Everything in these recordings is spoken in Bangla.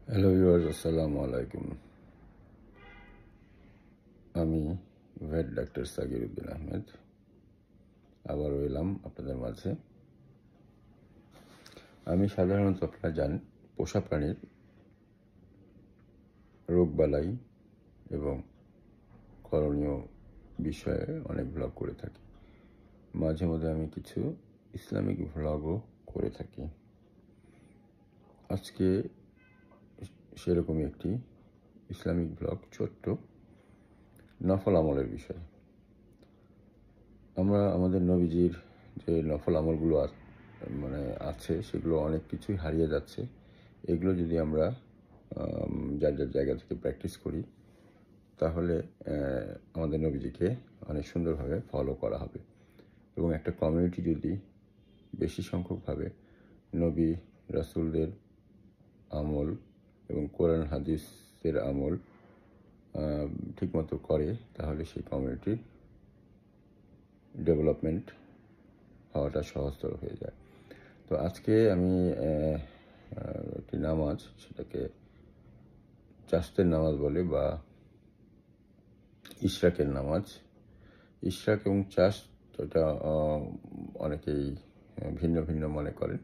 হ্যালো ভিউয়ার্স, আসসালামু আলাইকুম। আমি ভেট ডাক্তার সাগির উদ্দিন আহমেদ আবারও এলাম আপনাদের মাঝে। আমি সাধারণত আপনারা জানেন পোষা প্রাণীর রোগবালাই এবং করণীয় বিষয়ে অনেক ভ্লগ করে থাকি। মাঝে মধ্যে আমি কিছু ইসলামিক ভ্লগও করে থাকি। আজকে সেরকমই একটি ইসলামিক ভ্লগ, ছোট্ট নফল আমলের বিষয়। আমরা আমাদের নবীজির যে নফল আমলগুলো আছে সেগুলো অনেক কিছুই হারিয়ে যাচ্ছে। এগুলো যদি আমরা যার যার জায়গা থেকে প্র্যাকটিস করি তাহলে আমাদের নবীজিকে অনেক সুন্দরভাবে ফলো করা হবে। এবং একটা কমিউনিটি যদি বেশি সংখ্যকভাবে নবী রাসূলদের আমল এবং কোরআন হাদিসের আমল ঠিকমতো করে তাহলে সেই কমিউনিটির ডেভেলপমেন্ট হওয়াটা সহজতর হয়ে যায়। তো আজকে আমি একটি নামাজ, সেটাকে চাস্তের নামাজ বলে বা ইশরাকের নামাজ। ইশরাক এবং চাস্ত এটা অনেকেই ভিন্ন ভিন্ন মনে করেন,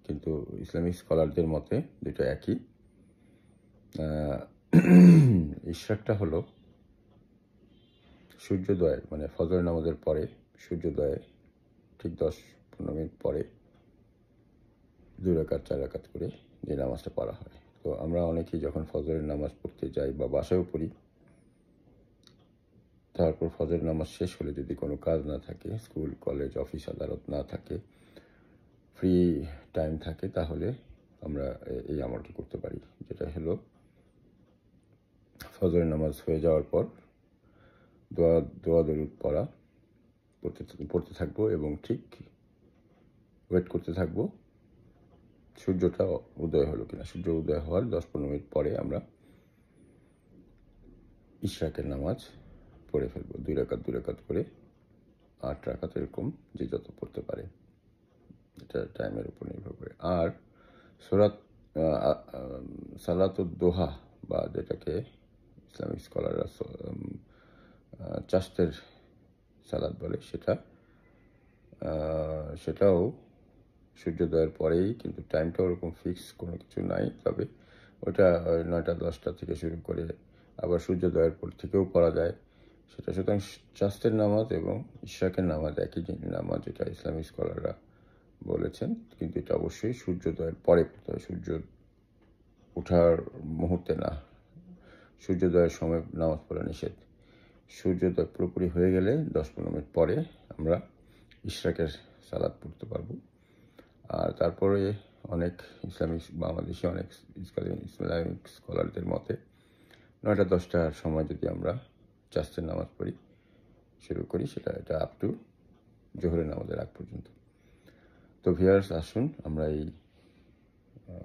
কিন্তু ইসলামিক স্কলারদের মতে দুটো একই। ইশরাকটা হলো সূর্যোদয়ের ফজর নামাজের পরে, সূর্যোদয়ের ঠিক 10-15 মিনিট পরে 2 রাকাত 4 রাকাত করে যে নামাজটা পড়া হয়। তো আমরা অনেকেই যখন ফজরের নামাজ পড়তে যাই বা বাসায়ও পড়ি, তারপর ফজরের নামাজ শেষ হলে যদি কোনো কাজ না থাকে, স্কুল কলেজ অফিস আদালত না থাকে, ফ্রি টাইম থাকে, তাহলে আমরা এই আমলটি করতে পারি, যেটা হলো ফজরের নামাজ হয়ে যাওয়ার পর দোয়া দরুদ পড়া পড়তে থাকবো এবং ঠিক ওয়েট করতে থাকবো সূর্যটা উদয় হলো কিনা। সূর্য উদয় হওয়ার 10-15 মিনিট পরে আমরা ইশরাকের নামাজ পড়ে ফেলবো। 2 রাকাত 2 রাকাত করে 8 রাকাত, এরকম যে যত পড়তে পারে, এটা টাইমের উপর নির্ভর করে। আর সালাতুদ দোহা বা যেটাকে ইসলামিক স্কলাররা চাস্তের সালাত বলে, সেটাও সূর্যোদয়ের পরেই, কিন্তু টাইমটা ওরকম ফিক্স কোনো কিছু নাই। তবে ওটা 9টা-10টা থেকে শুরু করে আবার সূর্যোদয়ের পর থেকেও পড়া যায় সেটা। সুতরাং চাস্তের নামাজ এবং ইশরাকের নামাজ একই নামাজ, এটা ইসলামিক স্কলাররা বলেছেন, কিন্তু এটা অবশ্যই সূর্যোদয়ের পরে পড়তে হবে, সূর্য ওঠার মুহূর্তে না। সূর্যোদয়ের সময় নামাজ পড়া নিষেধ। সূর্যোদয় পুরোপুরি হয়ে গেলে 10-15 মিনিট পরে আমরা ইশরাকের সালাত পড়তে পারবো। আর তারপরে অনেক বাংলাদেশি অনেক ইসলামিক স্কলারদের মতে 9টা-10টার সময় যদি আমরা চাস্তের নামাজ পড়ি, শুরু করি, এটা আপ টু জোহরের নামাজের আগ পর্যন্ত। তো ভিউয়ার্স, আসুন আমরা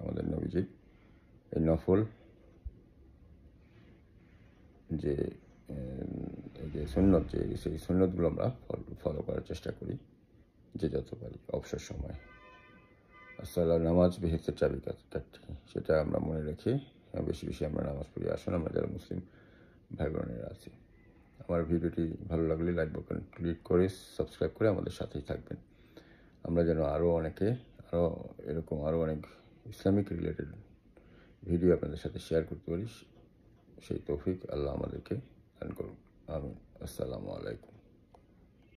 আমাদের নবীজির এই নফল যে সুন্নত, সেই সুন্নতগুলো আমরা ফলো করার চেষ্টা করি যে যত পারি অবসর সময়। আসসালাম, নামাজ বেহেস্তের চাবিকাঠি, সেটা আমরা মনে রেখে বেশি বেশি আমরা নামাজ পড়ি। আসুন আমরা যারা মুসলিম ভাই বোনেরা আছি, আমার ভিডিওটি ভালো লাগলে লাইক বাটন ক্লিক করে সাবস্ক্রাইব করে আমাদের সাথেই থাকবেন। আমরা যেন আরও অনেক ইসলামিক রিলেটেড ভিডিও আপনাদের সাথে শেয়ার করতে পারি, সেই তৌফিক আল্লাহ আমাদেরকে দান করুন। আমিন। আসসালামু আলাইকুম।